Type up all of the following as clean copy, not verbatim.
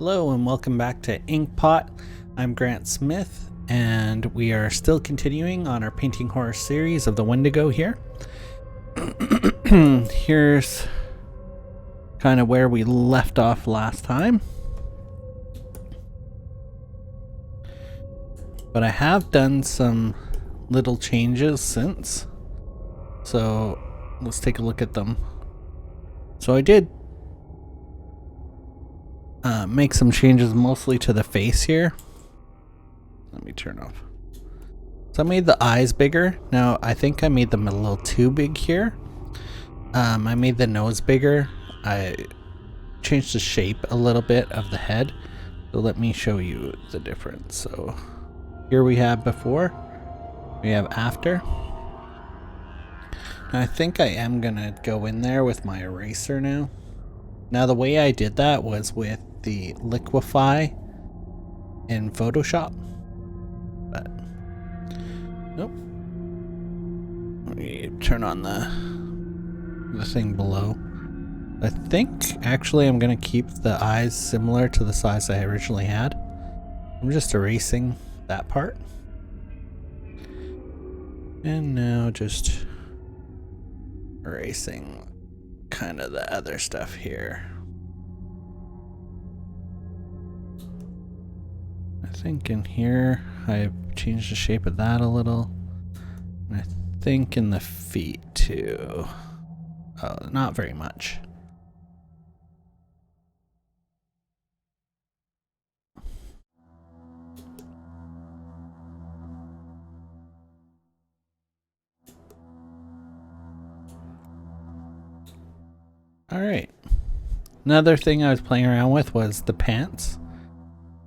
Hello and welcome back to Inkpot. I'm Grant Smith and we are still continuing on our painting horror series of the Wendigo here. Here's kind of where we left off last time. But I have done some little changes since. So let's take a look at them. So I did make some changes mostly to the face here. Let me turn off. So I made the eyes bigger. Now I think I made them a little too big here. I made the nose bigger. I changed the shape a little bit of the head. So let me show you the difference. So here we have before, we have after. Now I think I am gonna go in there with my eraser now. Now the way I did that was with the liquefy in Photoshop. But nope. Let me turn on the thing below. I think actually I'm gonna keep the eyes similar to the size I originally had. I'm just erasing that part. And now just erasing kind of the other stuff here. I think in here I've changed the shape of that a little. And I think in the feet too. Oh, not very much. Alright. Another thing I was playing around with was the pants.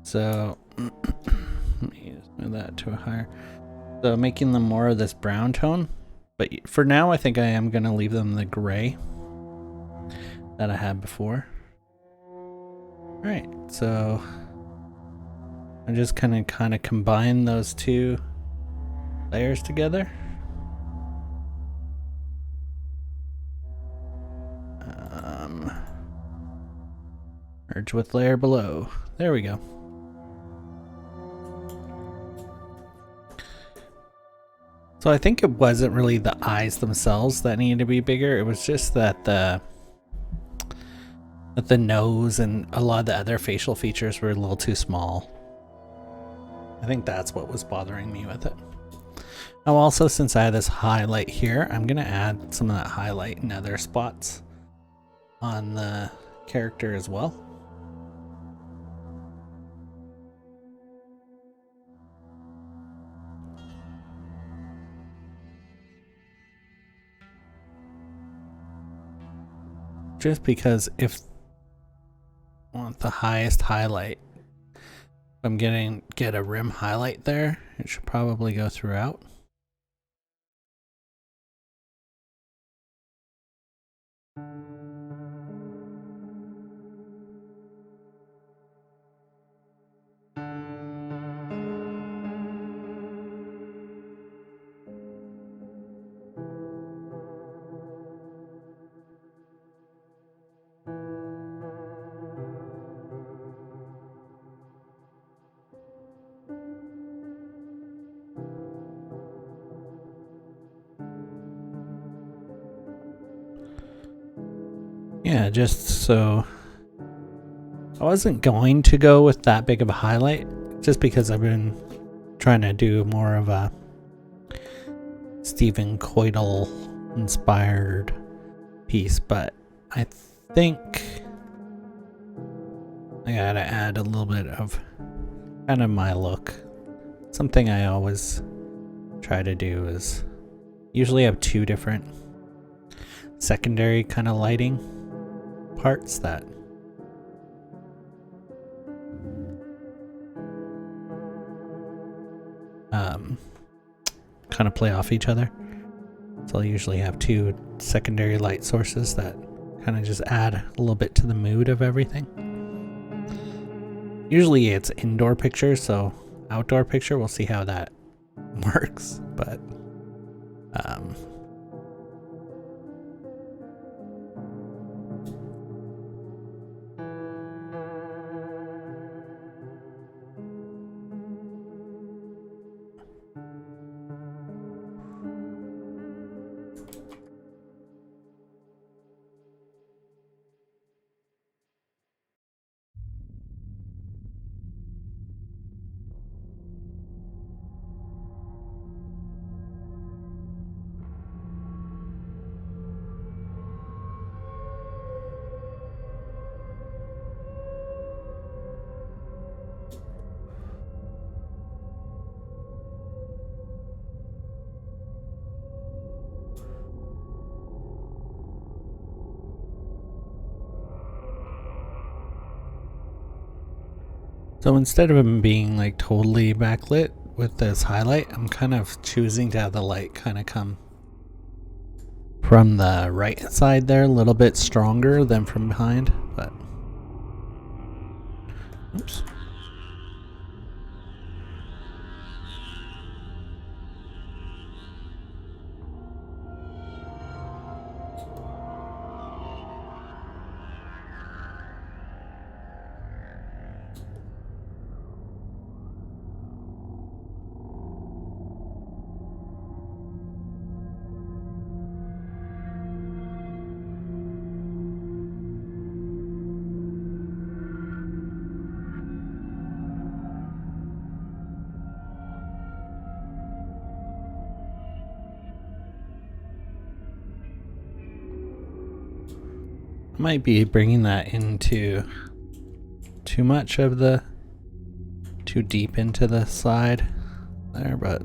So let me just move that to a higher. So making them more of this brown tone. But for now I think I am going to leave them the gray that I had before. Alright, so I'm just kind of combine those two layers together. Merge with layer below. There we go. So I think it wasn't really the eyes themselves that needed to be bigger. It was just that the nose and a lot of the other facial features were a little too small. I think that's what was bothering me with it. Now also, since I have this highlight here, I'm going to add some of that highlight in other spots on the character as well. Just because if I want the highest highlight, if I'm get a rim highlight there, it should probably go throughout. Yeah, just so I wasn't going to go with that big of a highlight, just because I've been trying to do more of a Stephen Coydle inspired piece, but I think I gotta add a little bit of kind of my look. Something I always try to do is usually have two different secondary kind of lighting parts that kind of play off each other. So I'll usually have two secondary light sources that kind of just add a little bit to the mood of everything. Usually it's indoor pictures, so outdoor picture, we'll see how that works, but So instead of them being like totally backlit with this highlight, I'm kind of choosing to have the light kind of come from the right side there, a little bit stronger than from behind, but oops. I might be bringing that into too much of the, too deep into the side there, but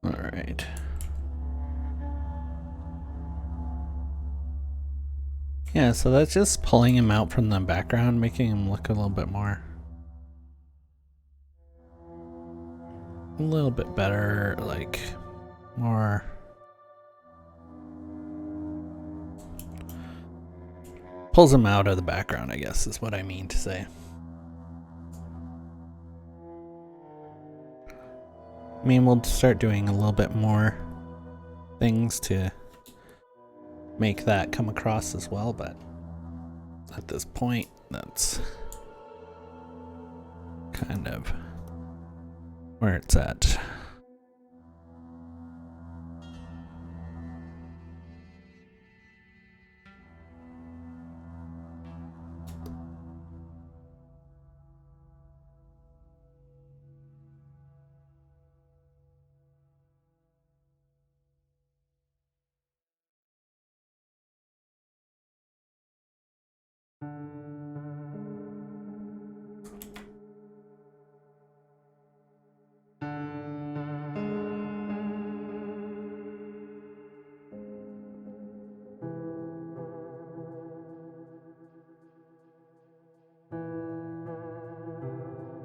all right. Yeah, so that's just pulling him out from the background, making him look a little bit better, like more pulls him out of the background, I guess is what I mean to say. I mean, we'll start doing a little bit more things to make that come across as well, but at this point, that's kind of where it's at.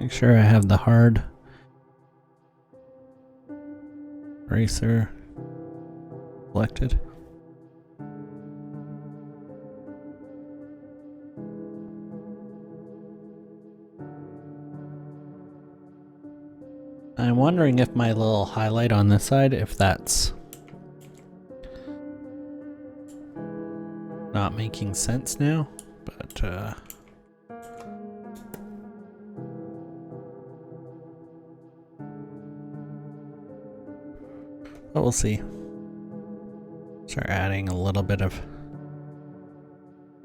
Make sure I have the hard eraser selected. I'm wondering if my little highlight on this side, if that's not making sense now, but we'll see. Start adding a little bit of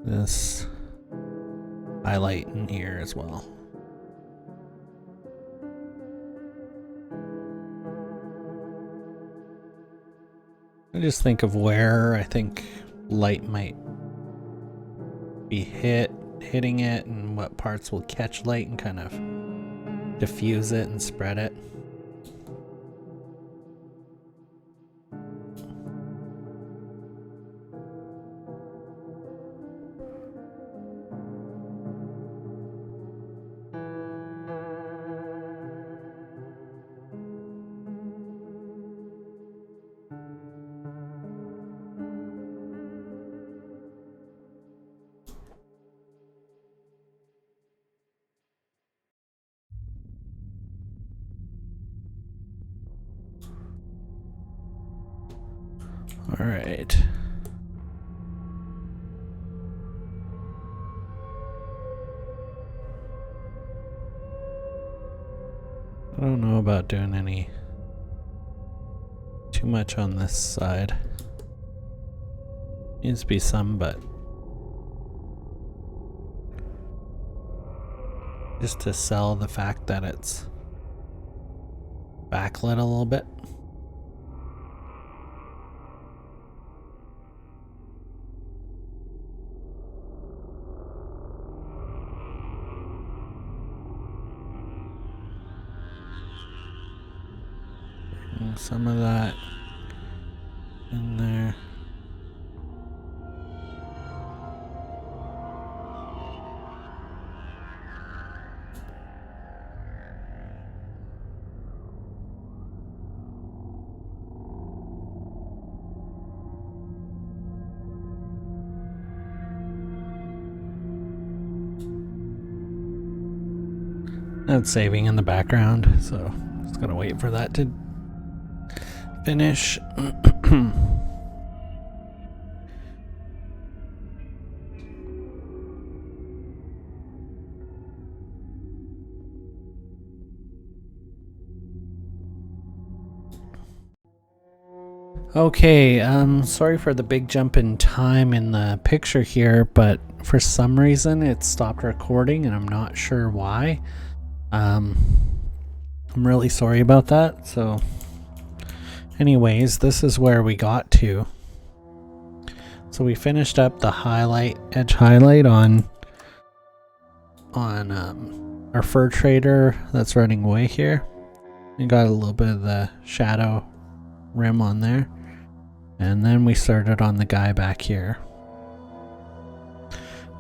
this highlight in here as well. I just think of where I think light might be hitting it, and what parts will catch light and kind of diffuse it and spread it. All right. I don't know about doing any too much on this side. Needs to be some, but just to sell the fact that it's backlit a little bit. And some of that in there. That's saving in the background, so just gotta wait for that to finish. Okay, sorry for the big jump in time in the picture here, but for some reason it stopped recording and I'm not sure why. I'm really sorry about that. So anyways, this is where we got to. So we finished up the edge highlight on our fur trader that's running away here. We got a little bit of the shadow rim on there. And then we started on the guy back here.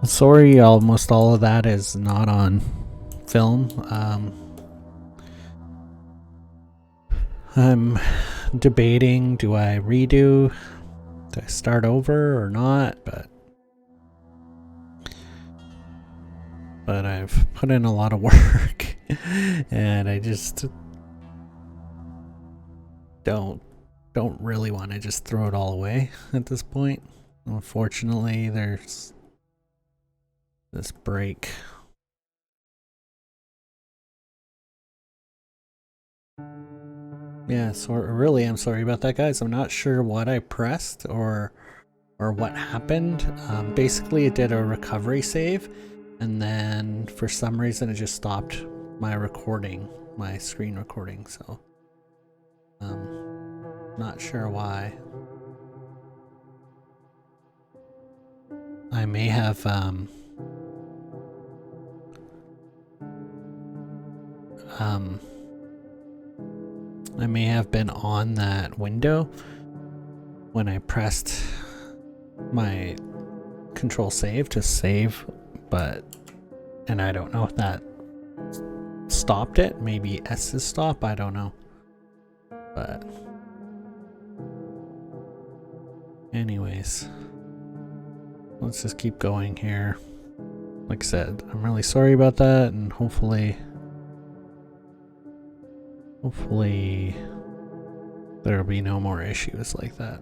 Sorry, almost all of that is not on film. I'm debating, do I redo? Do I start over or not? But I've put in a lot of work and I just don't really want to just throw it all away at this point. Unfortunately, there's this break. Yeah, so really I'm sorry about that, guys. I'm not sure what I pressed or what happened. Basically it did a recovery save and then for some reason it just stopped my recording, my screen recording, so not sure why. I may have I may have been on that window when I pressed my control save to save, and I don't know if that stopped it. Maybe S is stop, I don't know. But anyways, let's just keep going here. Like I said, I'm really sorry about that, and hopefully there'll be no more issues like that.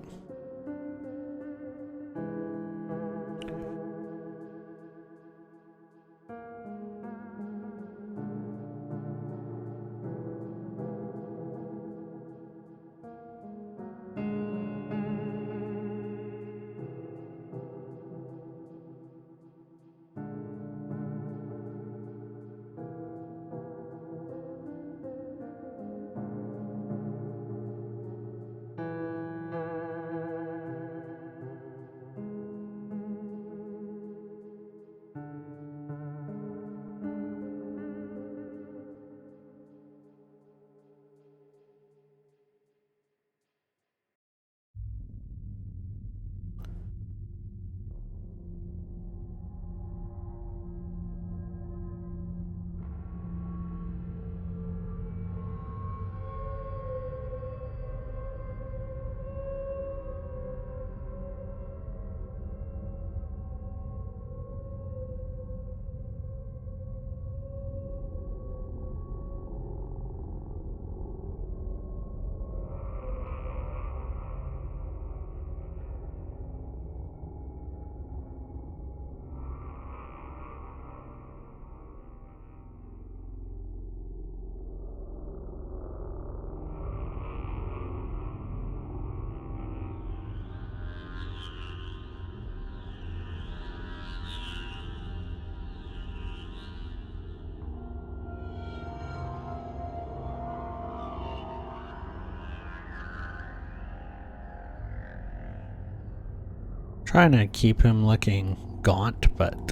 Trying to keep him looking gaunt, but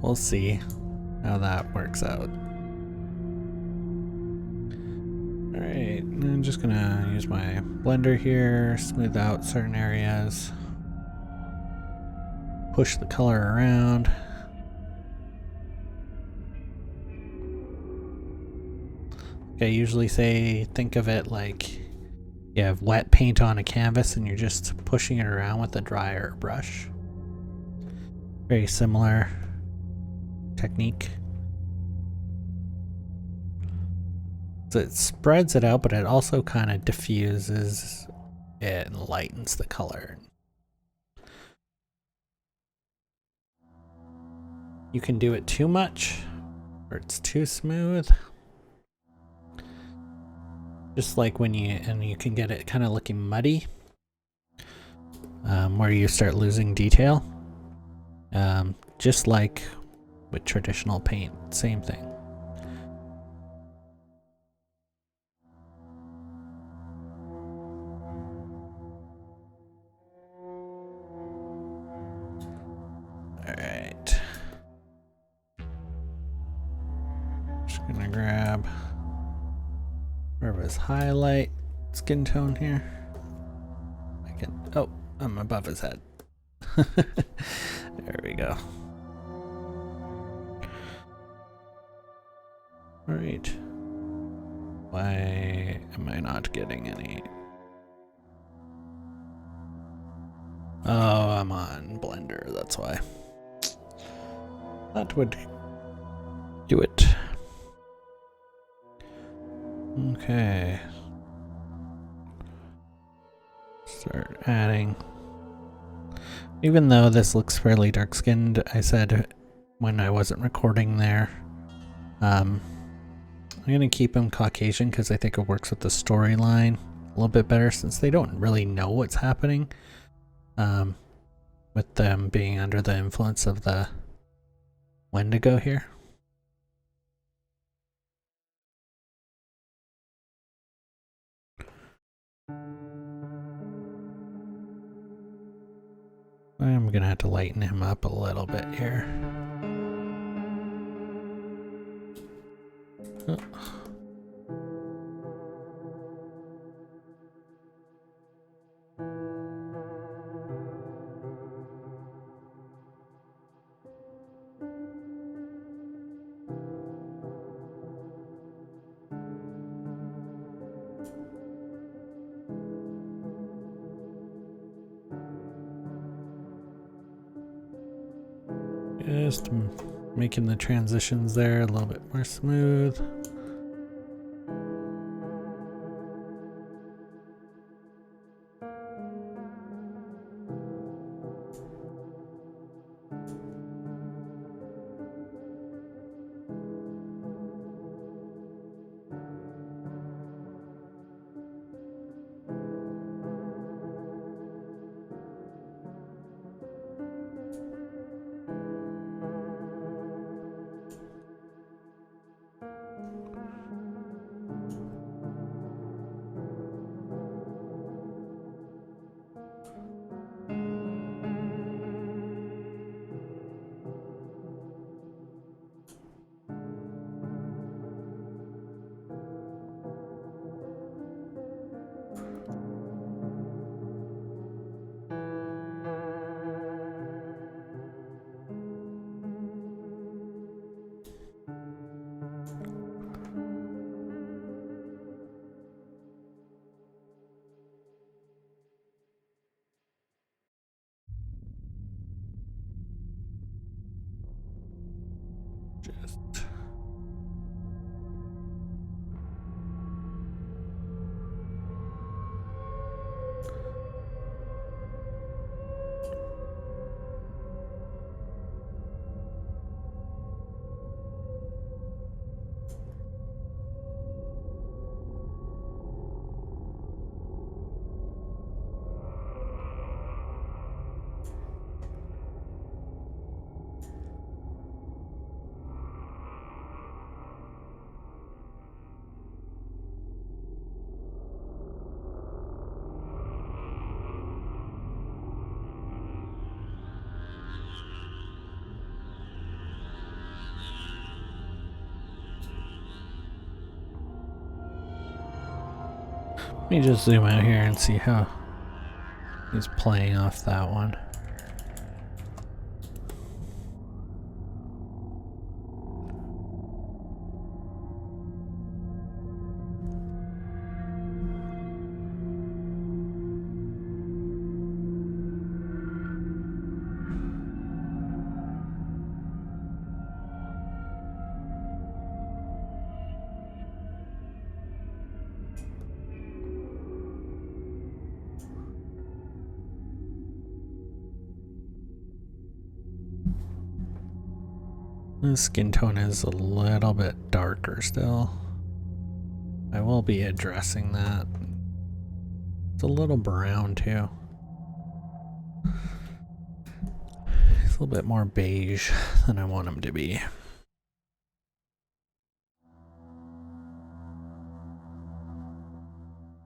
we'll see how that works out. Alright, I'm just gonna use my blender here, smooth out certain areas, push the color around. I usually say, think of it like you have wet paint on a canvas and you're just pushing it around with a dryer brush. Very similar technique. So it spreads it out, but it also kind of diffuses it and lightens the color. You can do it too much, or it's too smooth. Just like when you can get it kind of looking muddy, where you start losing detail. Just like with traditional paint, same thing. Alright. Just gonna grab more of his highlight skin tone here. Oh, I'm above his head. There we go. Alright. Why am I not getting any? Oh, I'm on Blender, that's why. That would do it. Okay. Start adding. Even though this looks fairly dark skinned, I said when I wasn't recording there, I'm gonna keep him Caucasian because I think it works with the storyline a little bit better since they don't really know what's happening. With them being under the influence of the Wendigo here. I'm gonna have to lighten him up a little bit here. Oh. Just making the transitions there a little bit more smooth. Just Let me just zoom out here and see how he's playing off that one. The skin tone is a little bit darker still. I will be addressing that. It's a little brown too. It's a little bit more beige than I want him to be.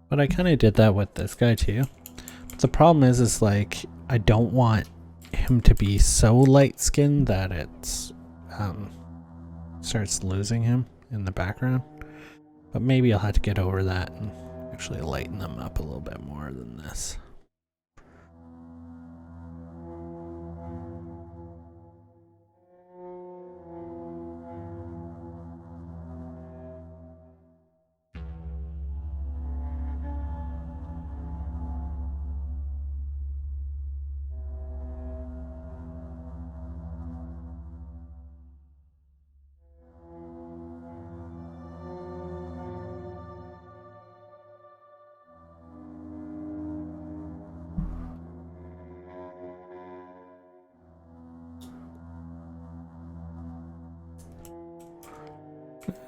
But I kind of did that with this guy too. But the problem is like, I don't want him to be so light skinned that it's starts losing him in the background. But maybe I'll have to get over that and actually lighten them up a little bit more than this.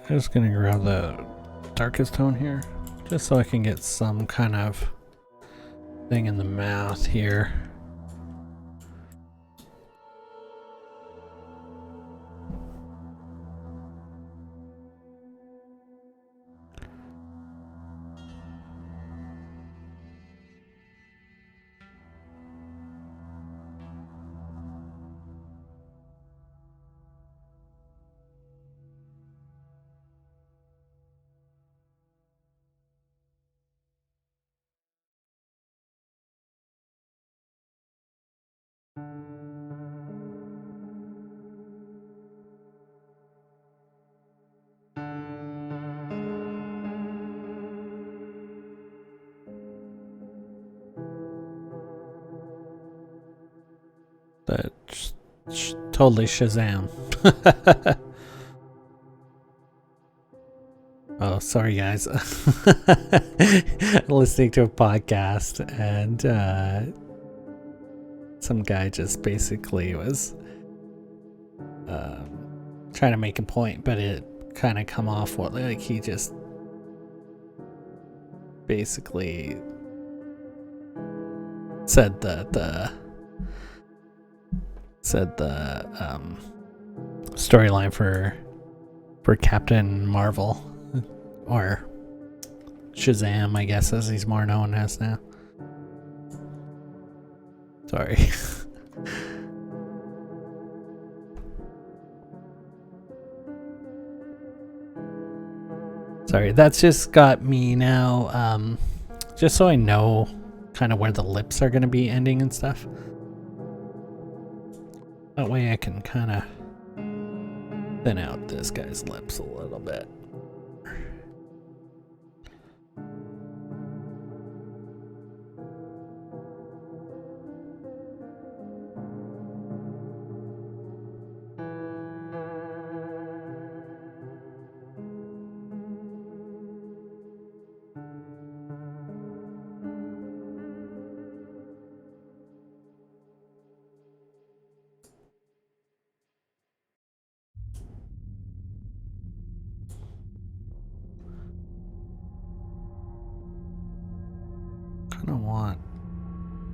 I'm just gonna grab the darkest tone here, just so I can get some kind of thing in the mouth here. That's totally Shazam. Oh, sorry guys. Listening to a podcast and some guy just basically was trying to make a point, but it kind of come off what like he just basically said that the storyline for Captain Marvel, or Shazam, I guess, as he's more known as now. Sorry. Sorry, that's just got me now, just so I know kind of where the lips are going to be ending and stuff. That way I can kind of thin out this guy's lips a little bit.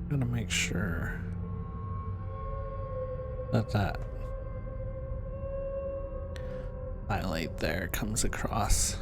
Gotta make sure that highlight there comes across.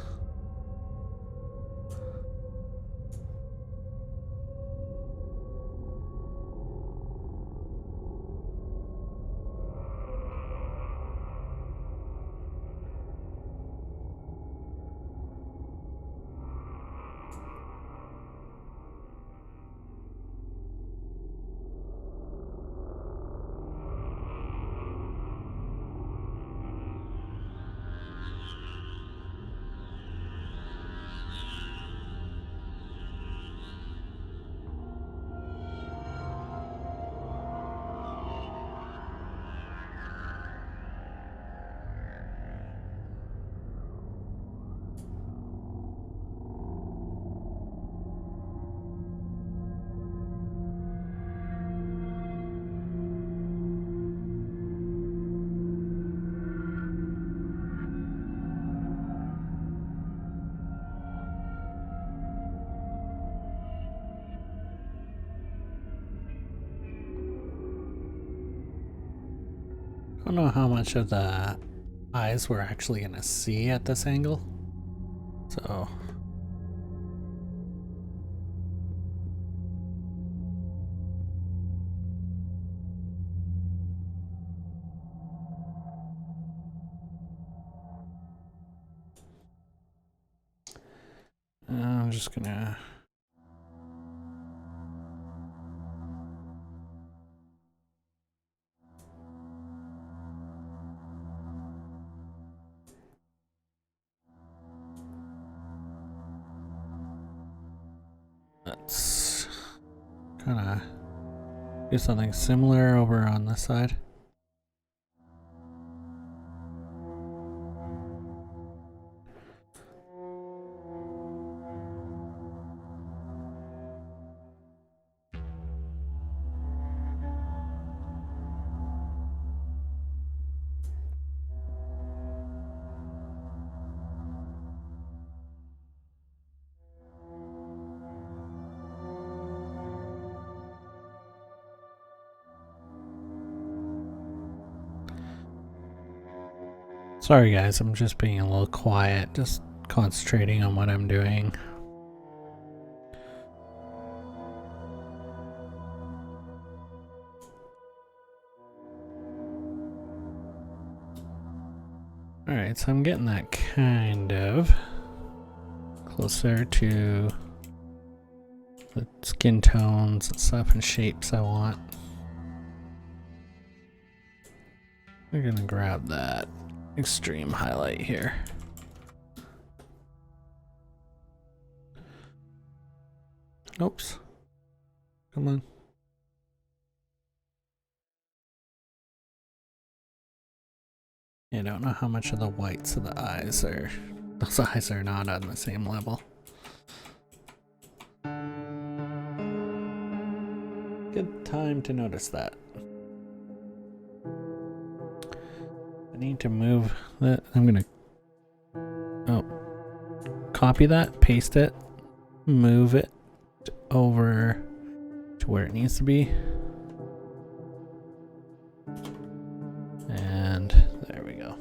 don't know how much of the eyes we're actually gonna see at this angle. So I'm just gonna let's kind of do something similar over on this side. Sorry guys, I'm just being a little quiet, just concentrating on what I'm doing. Alright, so I'm getting that kind of closer to the skin tones and stuff and shapes I want. We're gonna grab that extreme highlight here. Oops. Come on. I don't know how much of the whites of the eyes are. Those eyes are not on the same level. Good time to notice that. I need to move that. I'm gonna copy that, paste it, move it over to where it needs to be. And there we go.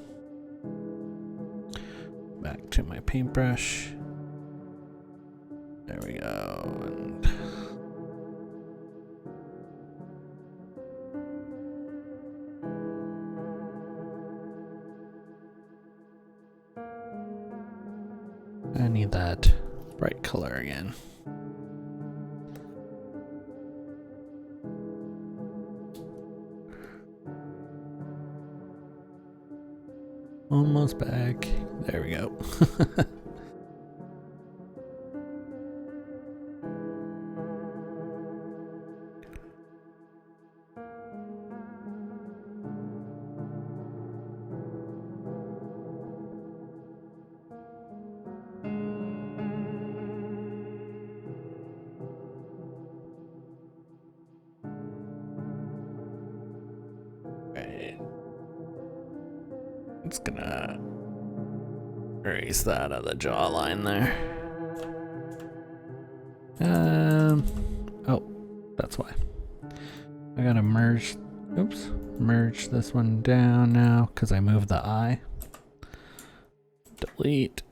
Back to my paintbrush. There we go. And I need that bright color again. Almost back. There we go. Right. It's gonna erase that out of the jawline there. Oh, that's why. I gotta merge this one down now because I moved the eye. Delete.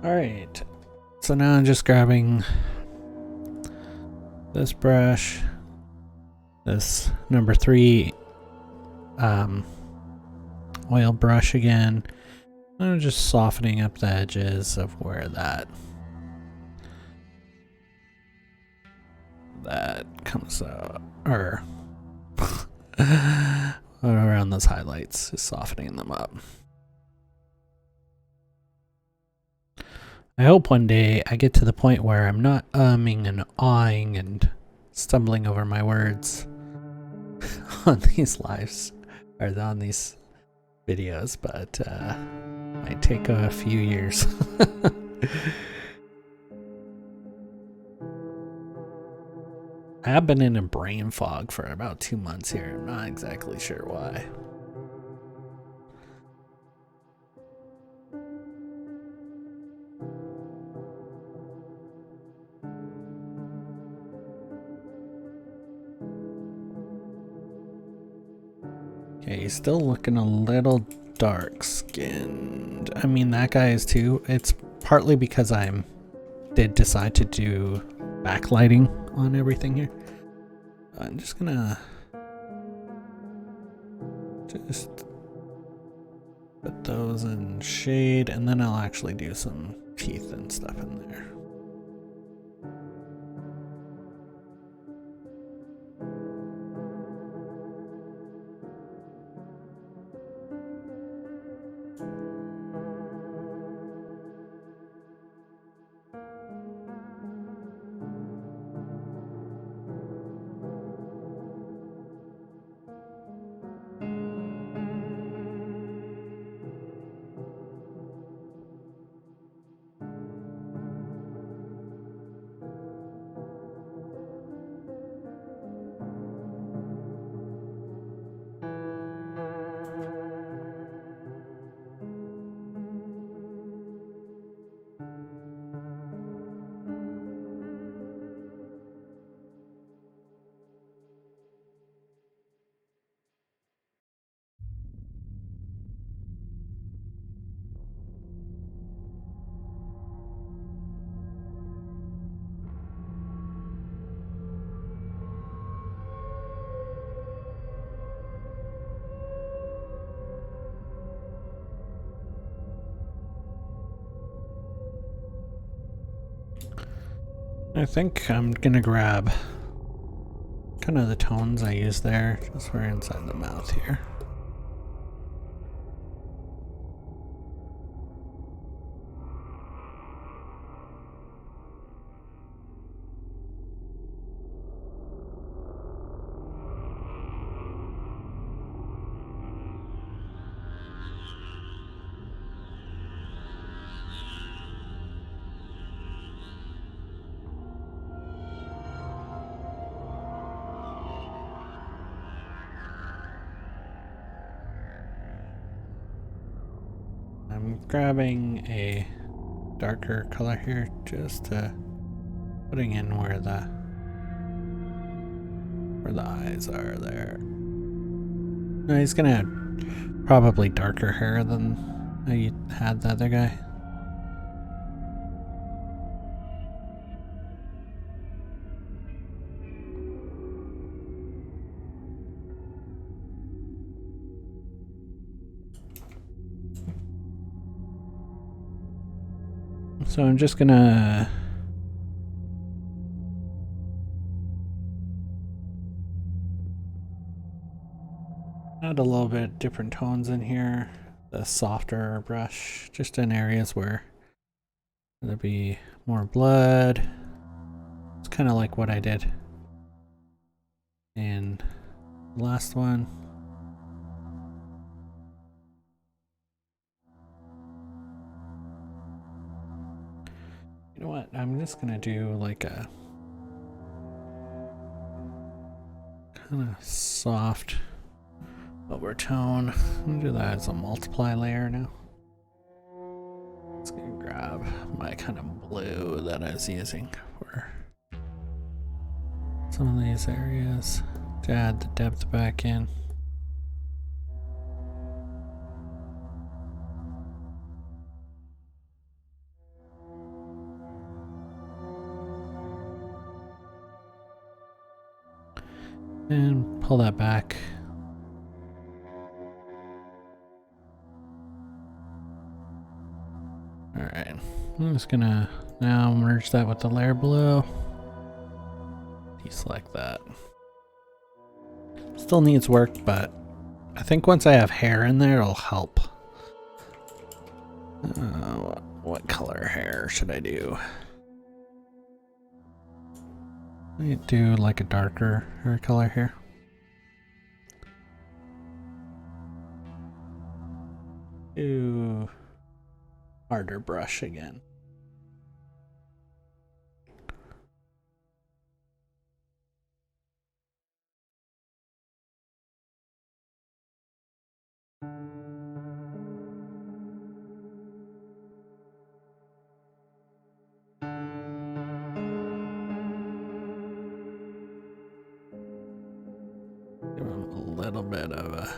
Alright, so now I'm just grabbing this brush, this number 3 oil brush again. I'm just softening up the edges of where that comes out, or around those highlights, just softening them up. I hope one day I get to the point where I'm not umming and awing and stumbling over my words on these lives, or on these videos, but might take a few years. I have been in a brain fog for about 2 months here. I'm not exactly sure why. Okay, he's still looking a little dark skinned. I mean, that guy is too. It's partly because I did decide to do backlighting on everything here. I'm just gonna put those in shade, and then I'll actually do some teeth and stuff in there. I think I'm gonna grab kind of the tones I use there, just for inside the mouth here. I'm grabbing a darker color here, just putting in where the eyes are there. No, he's gonna have probably darker hair than I had the other guy. So I'm just gonna add a little bit different tones in here. The softer brush, just in areas where there'll be more blood. It's kind of like what I did in the last one. You know what? I'm just gonna do like a kind of soft overtone. I'm gonna do that as a multiply layer now. Just gonna grab my kind of blue that I was using for some of these areas to add the depth back in. And pull that back. Alright, I'm just gonna now merge that with the layer below. Deselect that. Still needs work, but I think once I have hair in there, it'll help. What color hair should I do? I do like a darker hair color here. Ooh, harder brush again. Give him a little bit of a...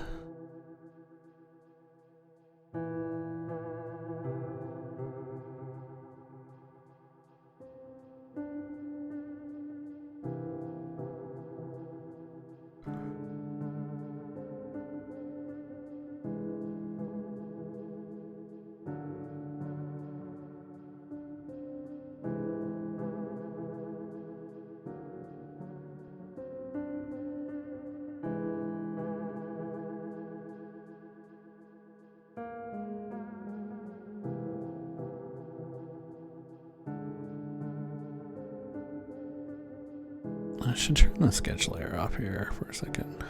I should turn the sketch layer off here for a second.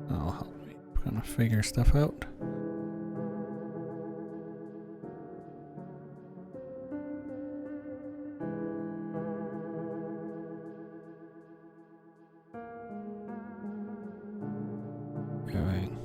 That'll help me kind of figure stuff out. Going.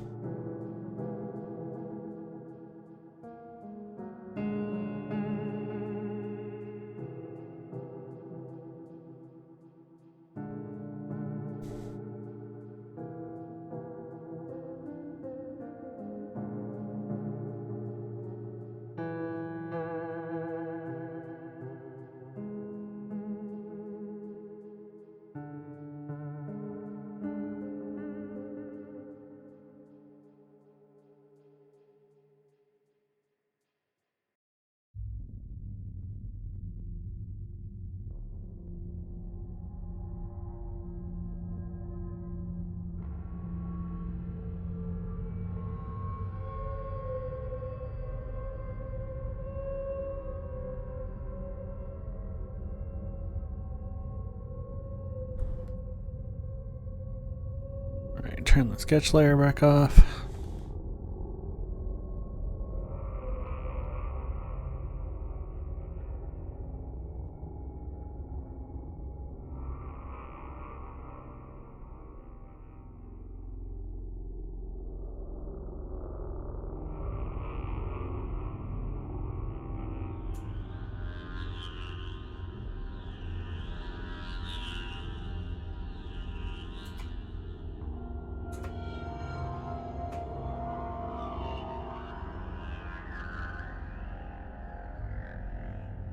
Alright, turn the sketch layer back off.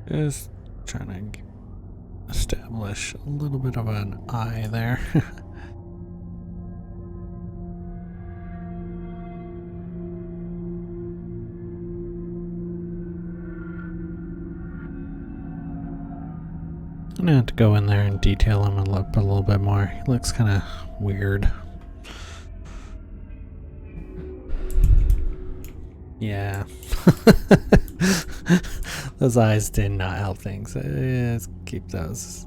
Just trying to establish a little bit of an eye there. I'm gonna have to go in there and detail him a little bit more. He looks kind of weird. Yeah. Those eyes did not help things. Let's keep those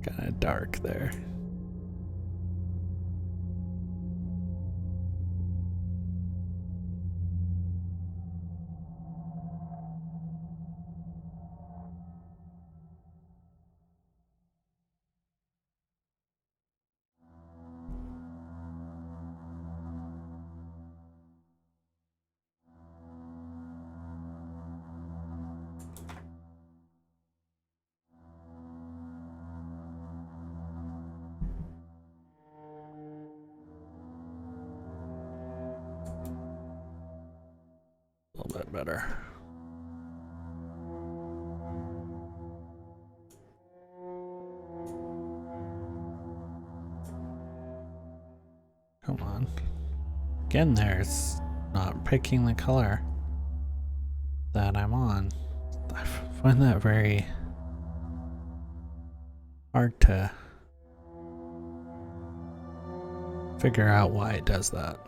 kind of dark there. A little bit better. Come on. Again, there's not picking the color that I'm on. I find that very hard to figure out why it does that.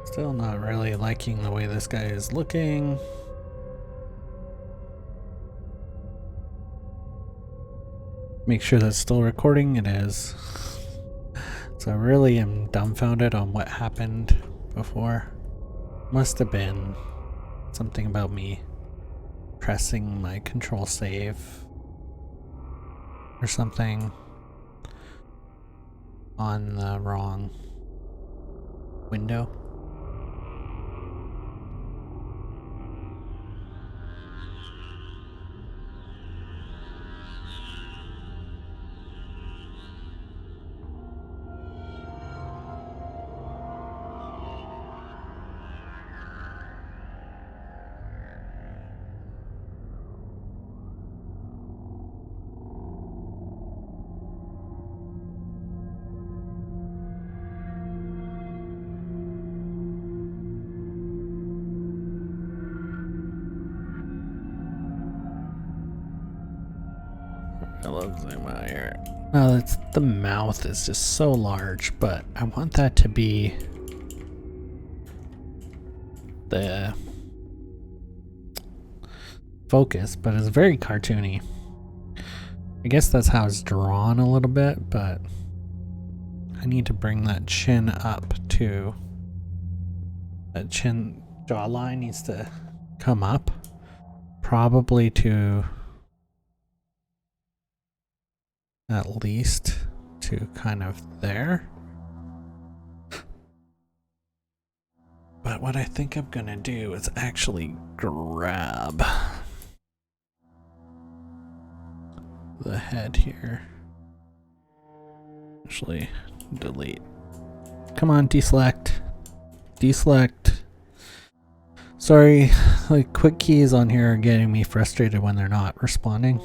Still not really liking the way this guy is looking. Make sure that's still recording. It is. So I really am dumbfounded on what happened before. Must have been something about me pressing my control save or something on the wrong window. No, that's the mouth is just so large, but I want that to be the focus, but it's very cartoony. I guess that's how it's drawn a little bit, but I need to bring that chin up to that chin jawline needs to come up, probably to at least to kind of there. But what I think I'm gonna do is actually grab the head here. Actually, delete. Come on, deselect. Deselect. Sorry, like quick keys on here are getting me frustrated when they're not responding.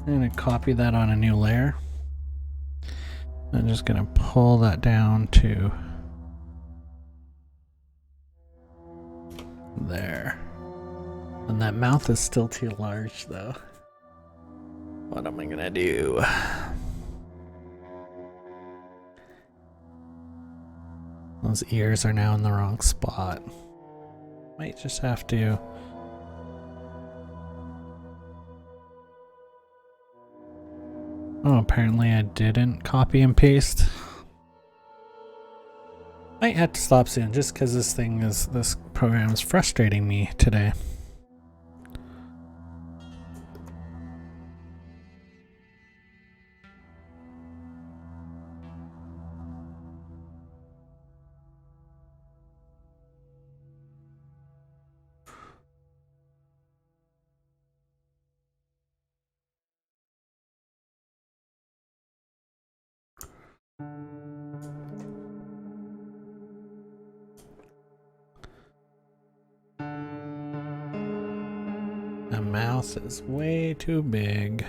I'm going to copy that on a new layer. I'm just going to pull that down to there. And that mouth is still too large though. What am I going to do? Those ears are now in the wrong spot. Might just have to... Oh, apparently I didn't copy and paste. Might have to stop soon just because this program is frustrating me today. The mouse is way too big.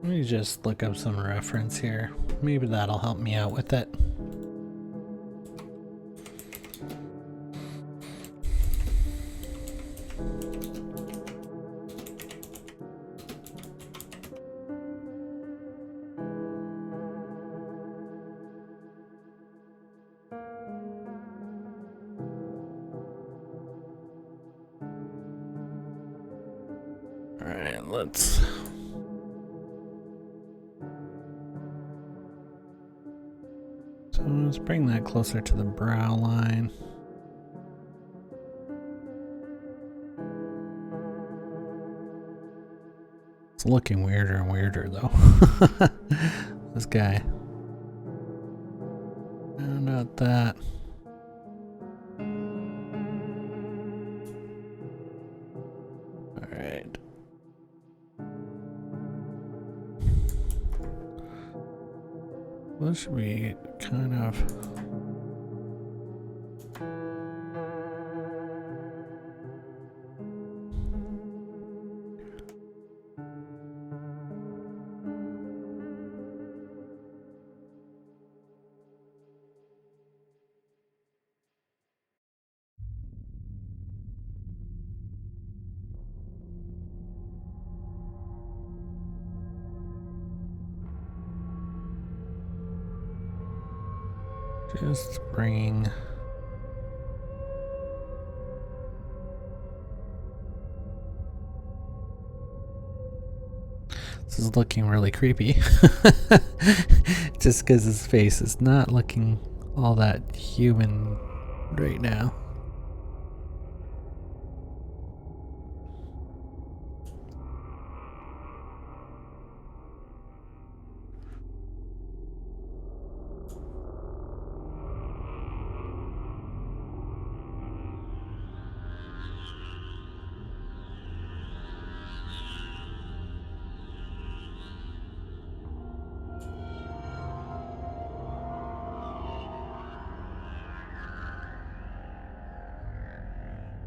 Let me just look up some reference here. Maybe that'll help me out with it. Alright, let's... So let's bring that closer to the brow line. It's looking weirder and weirder though. This guy. Found out that. Alright. This should be kind of... Just bring... This is looking really creepy. Just because his face is not looking all that human right now.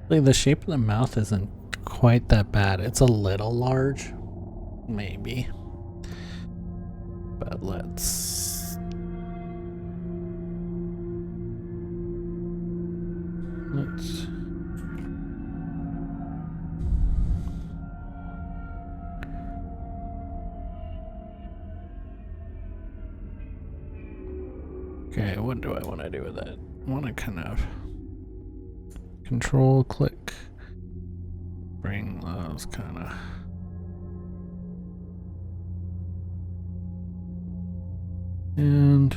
Like the shape of the mouth isn't quite that bad. It's a little large, maybe. But let's okay, what do I want to do with it? I want to kind of control click, bring those kind of and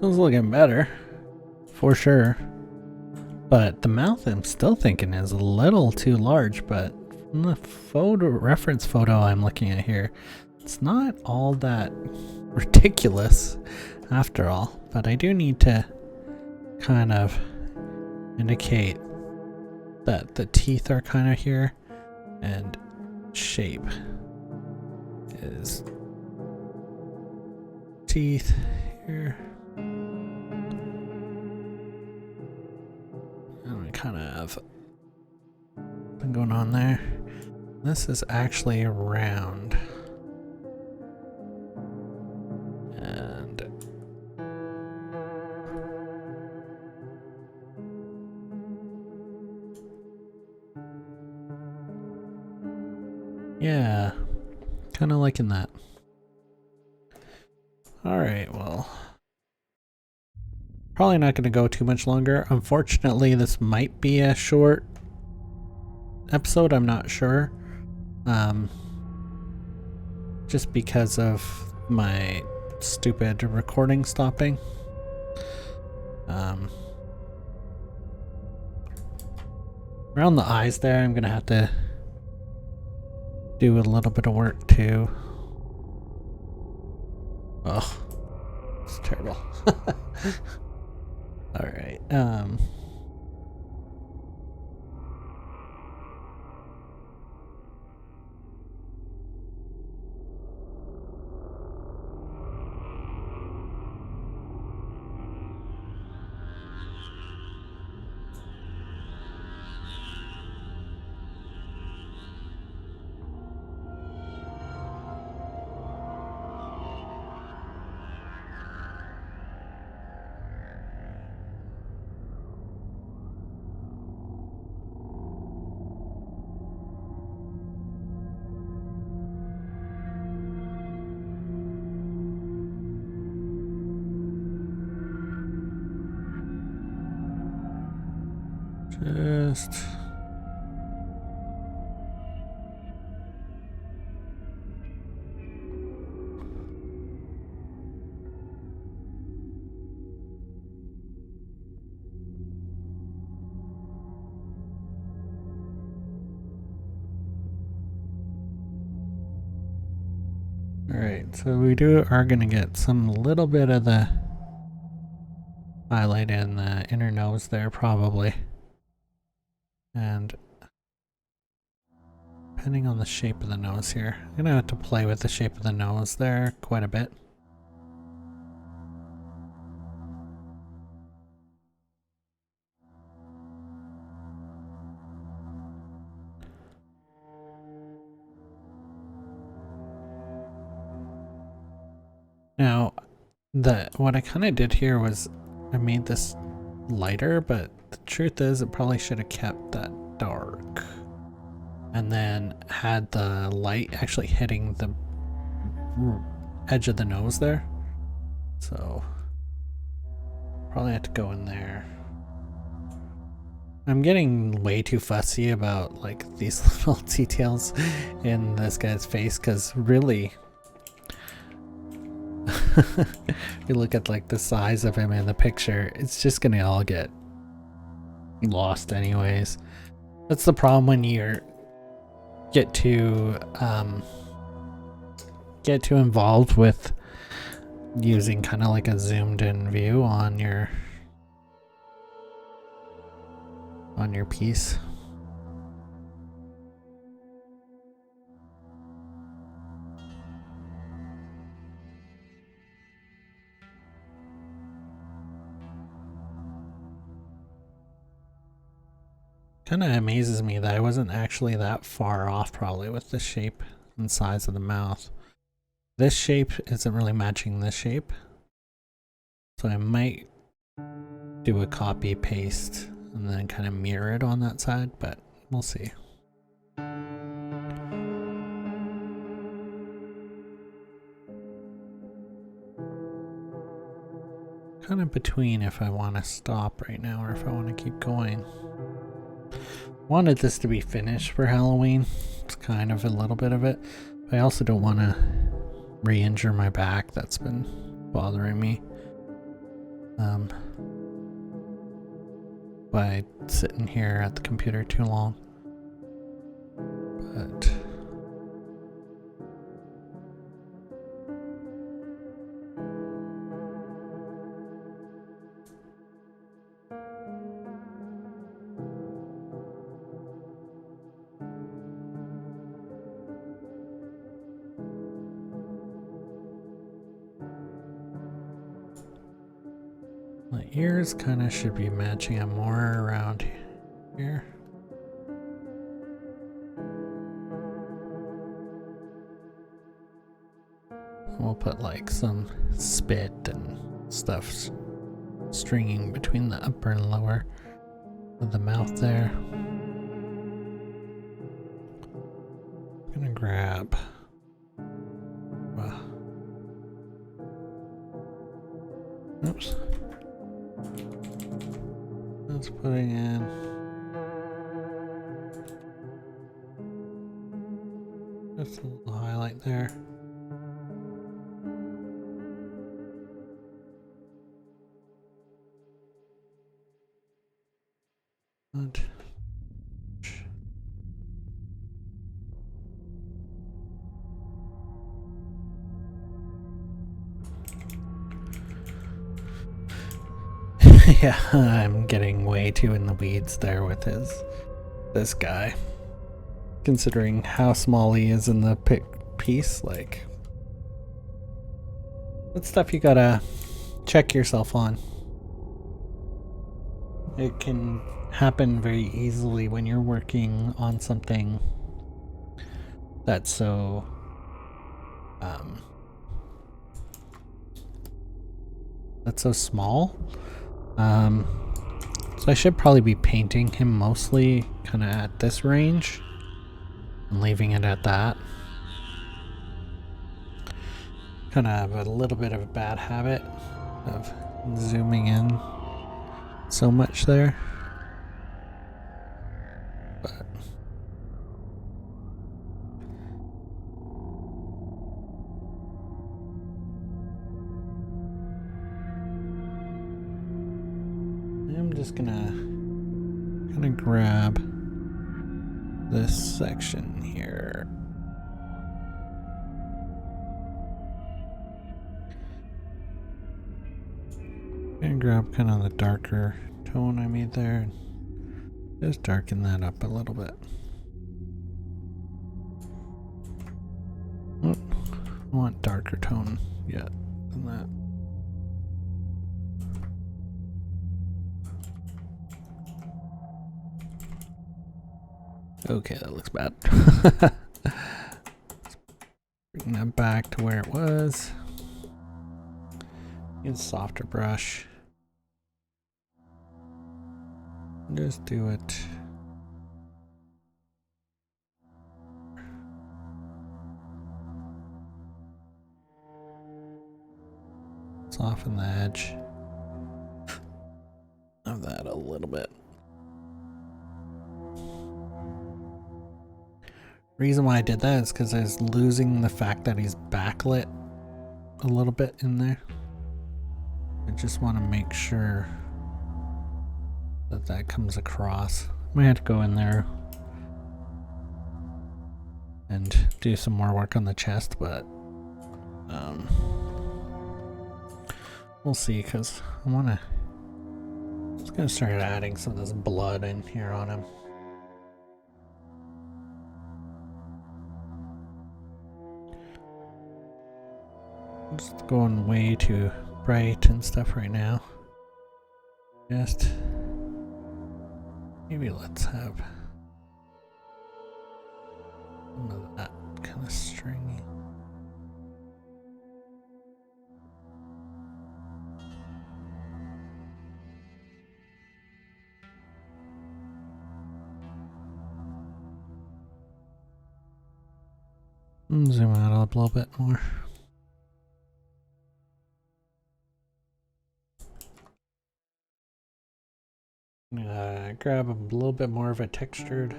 Sounds looking better. For sure. But the mouth I'm still thinking is a little too large, but from the reference photo I'm looking at here, it's not all that ridiculous after all. But I do need to kind of indicate that the teeth are kind of here and shape is teeth here. And we kind of have something going on there. This is actually round. And yeah, kind of liking that. Alright, well, probably not going to go too much longer. Unfortunately, this might be a short episode, I'm not sure. Just because of my stupid recording stopping. Around the eyes there, I'm going to have to do a little bit of work too. Oh, it's terrible. All right. Just Alright, so we are gonna get some little bit of the highlight in the inner nose there, probably. And depending on the shape of the nose here, I'm gonna have to play with the shape of the nose there quite a bit. Now, what I kind of did here was I made this lighter, but the truth is it probably should have kept that dark. And then had the light actually hitting the edge of the nose there. So, probably have to go in there. I'm getting way too fussy about like these little details in this guy's face, because really you look at like the size of him in the picture, it's just gonna all get lost anyways. That's the problem when you get too involved with using kind of like a zoomed in view on your piece. Kind of amazes me that I wasn't actually that far off probably with the shape and size of the mouth. This shape isn't really matching this shape, so I might do a copy paste and then kind of mirror it on that side, but we'll see. Kind of between if I want to stop right now or if I want to keep going. Wanted this to be finished for Halloween. It's kind of a little bit of it. But I also don't want to re-injure my back. That's been bothering me. by sitting here at the computer too long. But my ears kind of should be matching up more around here. We'll put like some spit and stuff stringing between the upper and lower of the mouth there. I'm gonna grab oops. That's putting in just a little highlight there. And yeah, I'm getting way too in the weeds there with this guy. Considering how small he is in the piece, like, that's stuff you gotta check yourself on. It can happen very easily when you're working on something that's so small. So I should probably be painting him mostly kind of at this range and leaving it at that. Kind of have a little bit of a bad habit of zooming in so much there. But I'm just gonna kind of grab this section here. And grab kind of the darker tone I made there and just darken that up a little bit. Oh, I want darker tone yet than that. Okay, that looks bad. Let's bring that back to where it was. Use a softer brush. Just do it. Soften the edge of that a little bit. Reason why I did that is because I was losing the fact that he's backlit a little bit in there. I just want to make sure that that comes across. I might have to go in there and do some more work on the chest, but we'll see, because I'm just gonna start adding some of this blood in here on him. I'm just going way too bright and stuff right now. Just maybe let's have some of that kind of stringy. Zoom out a little bit more. Grab a little bit more of a textured.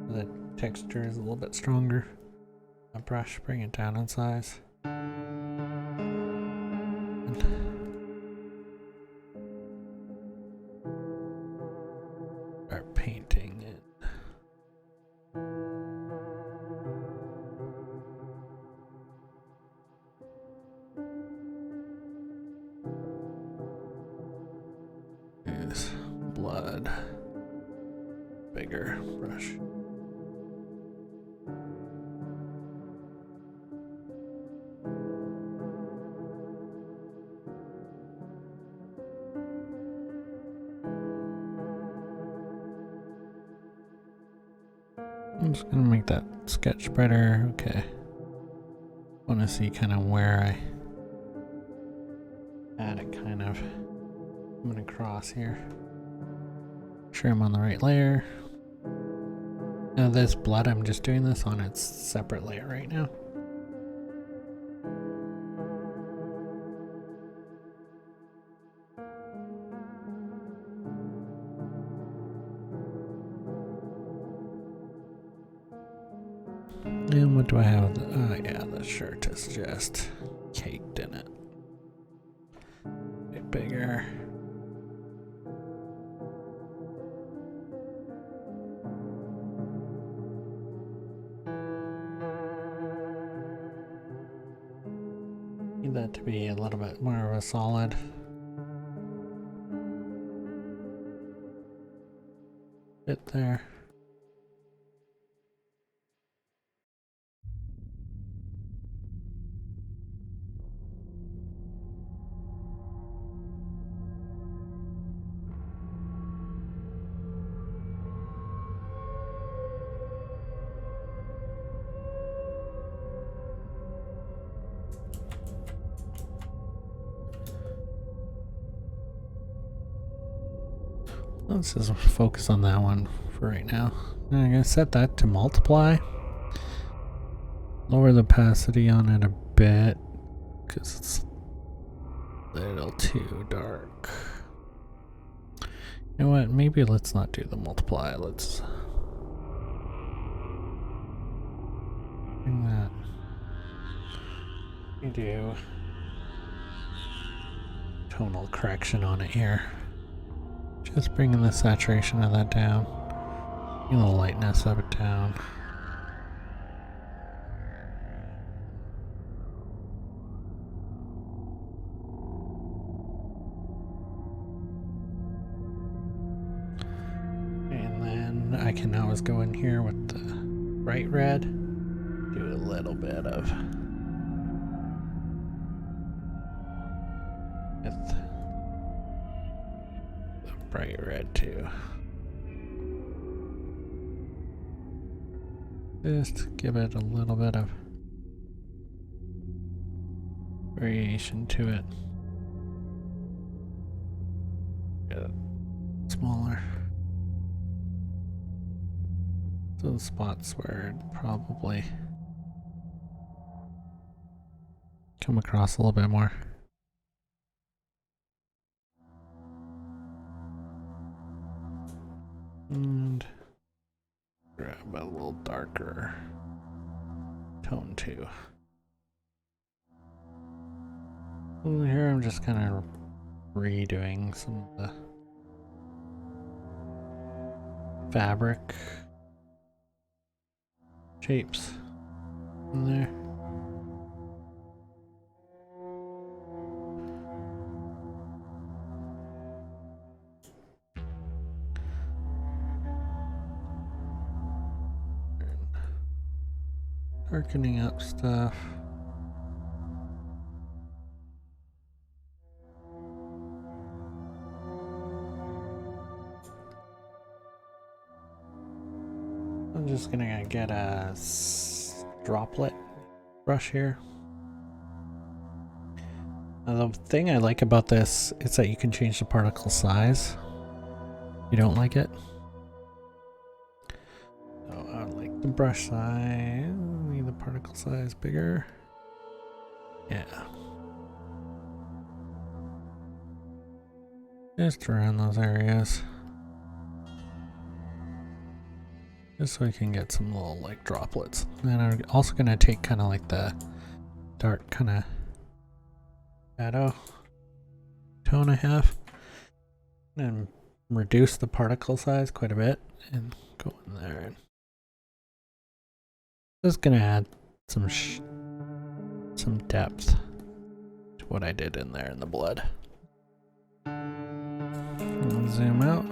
The texture is a little bit stronger. A brush, bring it down in size. And bigger brush. I'm just gonna make that sketch brighter. Okay. Want to see kind of where I had it kind of coming across here. Make sure I'm on the right layer. Now this blood, I'm just doing this on its separate layer right now. And what do I have? Oh yeah, the shirt is just caked in it. A bit bigger. Need that to be a little bit more of a solid. Bit there. Let's just focus on that one for right now. I'm gonna set that to multiply. Lower the opacity on it a bit because it's a little too dark. You know what? Maybe let's not do the multiply. Let's bring that. We do tonal correction on it here. Just bringing the saturation of that down, bringing the lightness of it down. And then I can always go in here with the bright red, do a little bit of with the bright red too. Just give it a little bit of variation to it. Get it smaller. So the spots where it probably come across a little bit more. And grab a little darker tone too. Well, here I'm just kind of redoing some of the fabric shapes in there. Darkening up stuff. I'm just gonna get a droplet brush here. Now, the thing I like about this is that you can change the particle size. You don't like it? So I like the brush size. Need the particle size bigger. Yeah. Just around those areas. Just so we can get some little like droplets. And I'm also gonna take kind of like the dark kind of shadow tone I have and reduce the particle size quite a bit and go in there. And just gonna add some depth to what I did in there in the blood. I'll zoom out.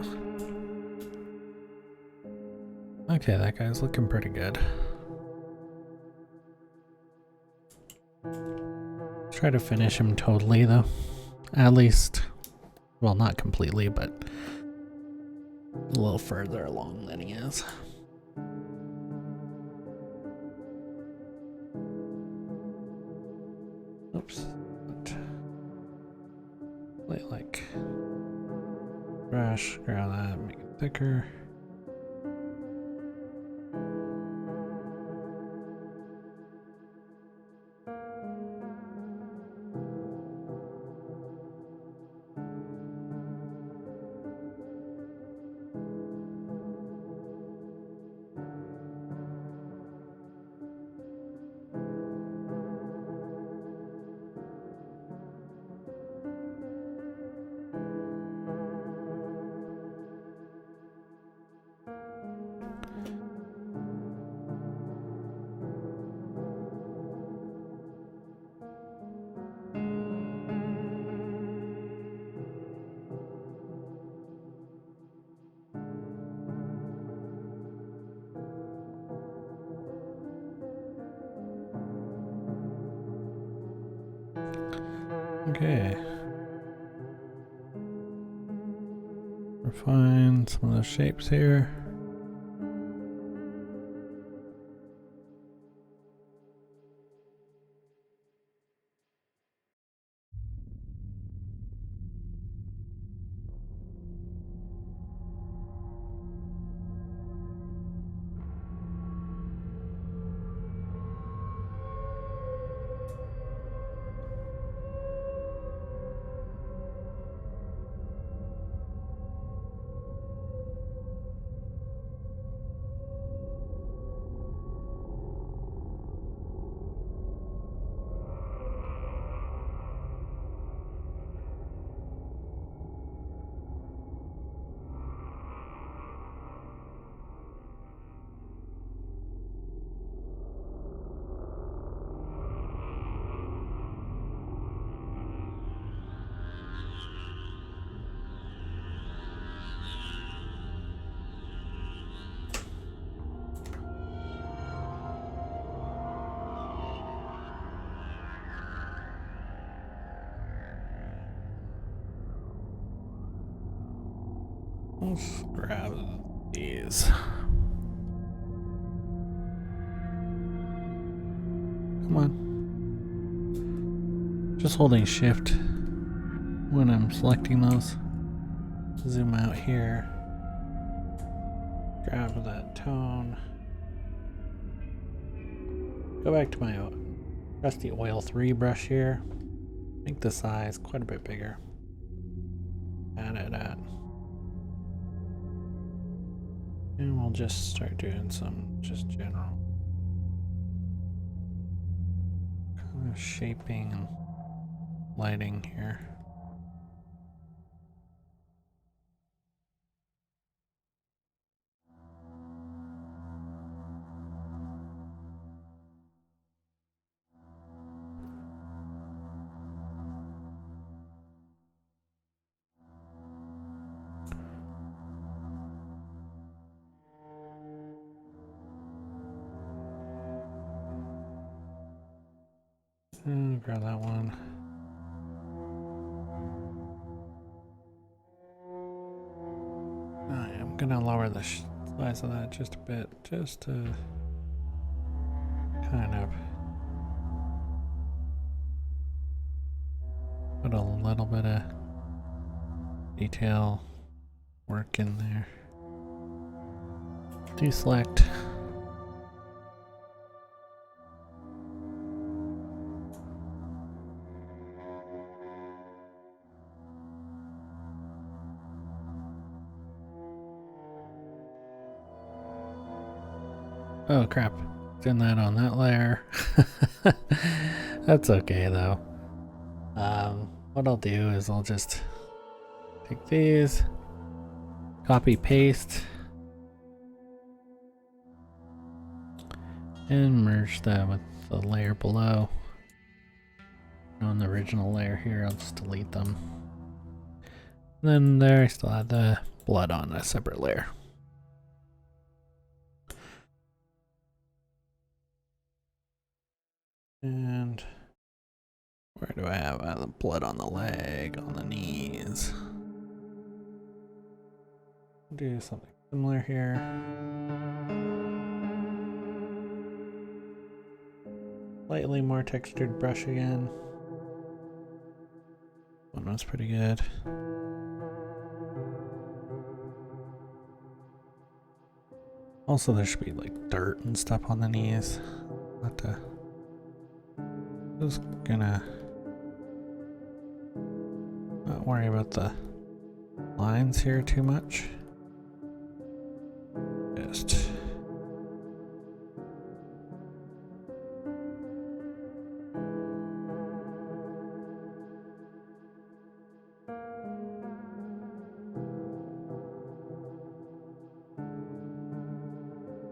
Okay, that guy's looking pretty good. Try to finish him totally though. At least, well, not completely, but a little further along than he is. Oops. Like brush, grab that, make it thicker. Okay. Refine some of the shapes here. Let's grab these. Come on. Just holding shift when I'm selecting those. Zoom out here. Grab that tone. Go back to my trusty oil 3 brush here. Make the size quite a bit bigger. Add it at. And we'll just start doing some just general kind of shaping and lighting here. And grab that one. I'm gonna lower the size of that just a bit, just to kind of put a little bit of detail work in there. Deselect. Oh crap, doing that on that layer. That's okay though. What I'll do is I'll just take these, copy paste, and merge that with the layer below. On the original layer here, I'll just delete them. And then there I still have the blood on a separate layer. Where do I have the blood on the leg, on the knees? Do something similar here. Slightly more textured brush again. One was pretty good. Also, there should be like dirt and stuff on the knees. Just gonna not worry about the lines here too much. Just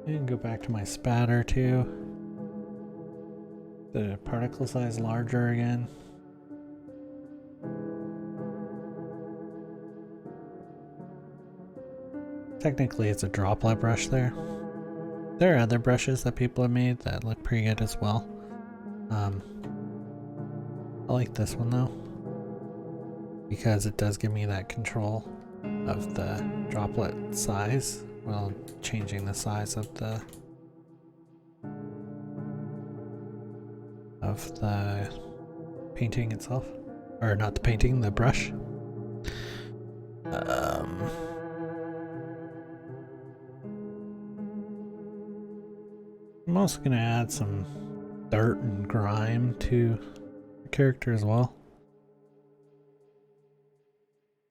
and go back to my spatter too. The particle size larger again. Technically it's a droplet brush there. There are other brushes that people have made that look pretty good as well. I like this one though, because it does give me that control of the droplet size while changing the size of the painting itself. Or not the painting, the brush. I'm also gonna add some dirt and grime to the character as well.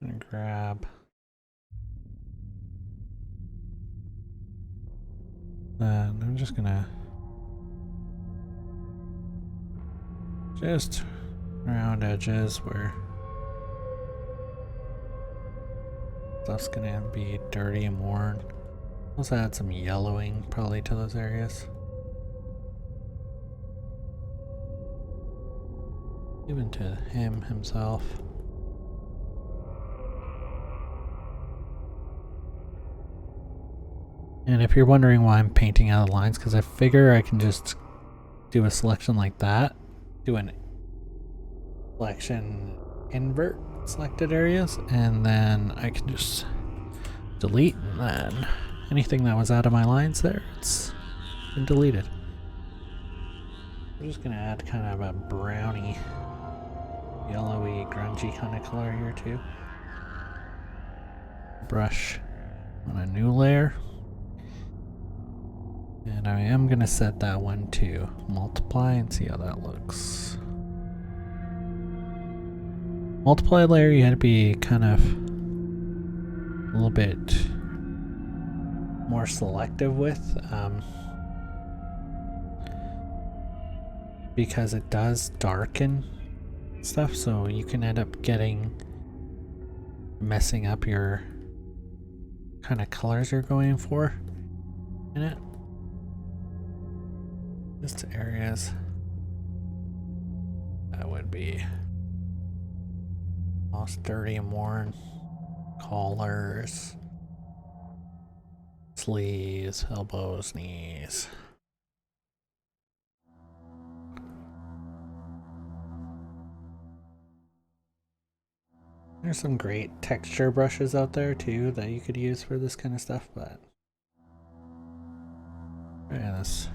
I'm gonna grab and I'm just gonna just round edges where stuff's gonna be dirty and worn. Also add some yellowing probably to those areas. Even to him himself. And if you're wondering why I'm painting out the lines, because I figure I can just do a selection like that, do an selection invert selected areas, and then I can just delete, and then anything that was out of my lines there, it's been deleted. I'm just gonna add kind of a browny, yellowy, grungy kind of color here too. Brush on a new layer. And I am gonna set that one to multiply and see how that looks. Multiply layer you had to be kind of a little bit more selective with, because it does darken stuff, so you can end up messing up your kind of colors you're going for in it. Just areas that would be most dirty and worn. Collars, sleeves, elbows, knees. There's some great texture brushes out there too that you could use for this kind of stuff, but yeah, this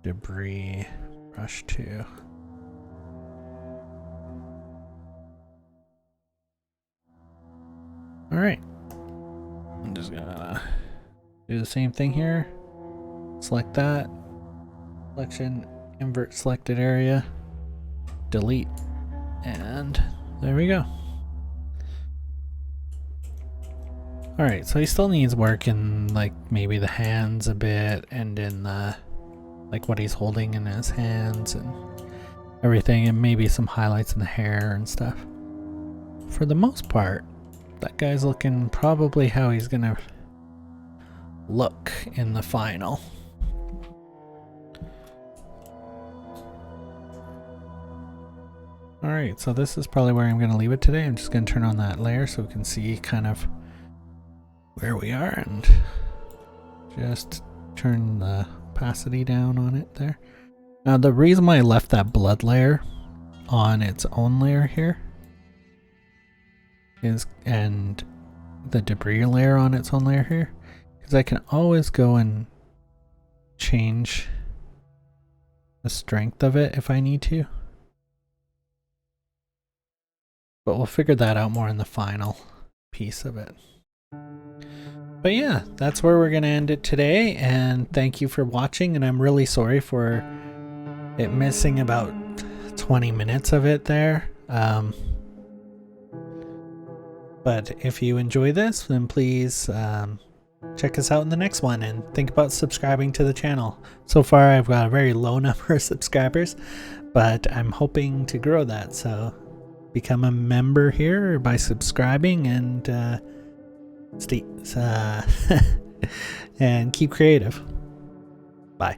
debris brush too. Alright, I'm just gonna do the same thing here. Select that, selection, invert selected area, delete, and there we go. Alright, so he still needs work in like maybe the hands a bit and in the like what he's holding in his hands and everything, and maybe some highlights in the hair and stuff. For the most part, that guy's looking probably how he's gonna look in the final. Alright, so this is probably where I'm gonna leave it today. I'm just gonna turn on that layer so we can see kind of where we are and just turn the opacity down on it there. Now the reason why I left that blood layer on its own layer here and the debris layer on its own layer here, because I can always go and change the strength of it if I need to. But we'll figure that out more in the final piece of it. But yeah, that's where we're going to end it today, and thank you for watching, and I'm really sorry for it missing about 20 minutes of it there. But if you enjoy this, then please check us out in the next one, and think about subscribing to the channel. So far I've got a very low number of subscribers, but I'm hoping to grow that, so become a member here by subscribing, and and keep creative. Bye.